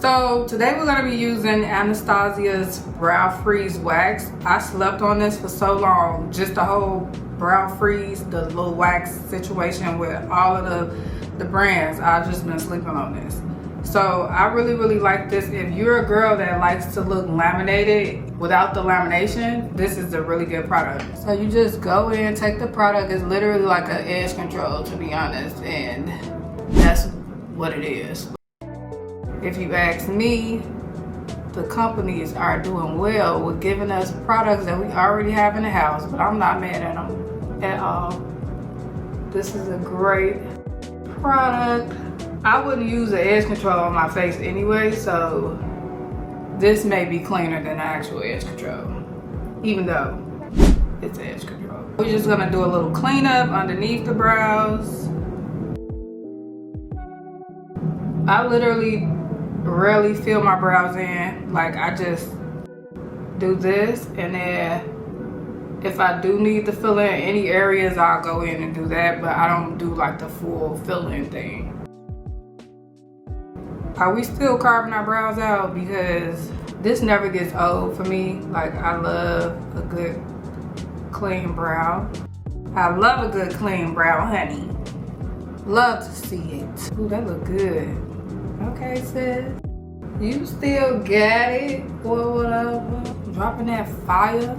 So today we're going to be using Anastasia's Brow Freeze Wax. I slept on this for so long, just the whole brow freeze, the little wax situation with all of the brands. I've just been sleeping on this. So I really like this. If you're a girl that likes to look laminated without the lamination, this is a really good product. So you just go in, take the product. It's literally like an edge control, to be honest, and that's what it is. If you ask me, the companies are doing well with giving us products that we already have in the house, but I'm not mad at them at all. This is a great product. I wouldn't use the edge control on my face anyway, so this may be cleaner than the actual edge control, even though it's edge control. We're just gonna do a little cleanup underneath the brows. I literally rarely fill my brows in. Like, I just do this, and then if I do need to fill in any areas, I'll go in and do that, but I don't do like the full fill-in thing. Are we still carving our brows out? Because this never gets old for me. Like, I love a good clean brow. I love a good clean brow, honey. Love to see it. Ooh, that look good. Okay, sis. You still got it. Boy, whatever. Dropping that fire.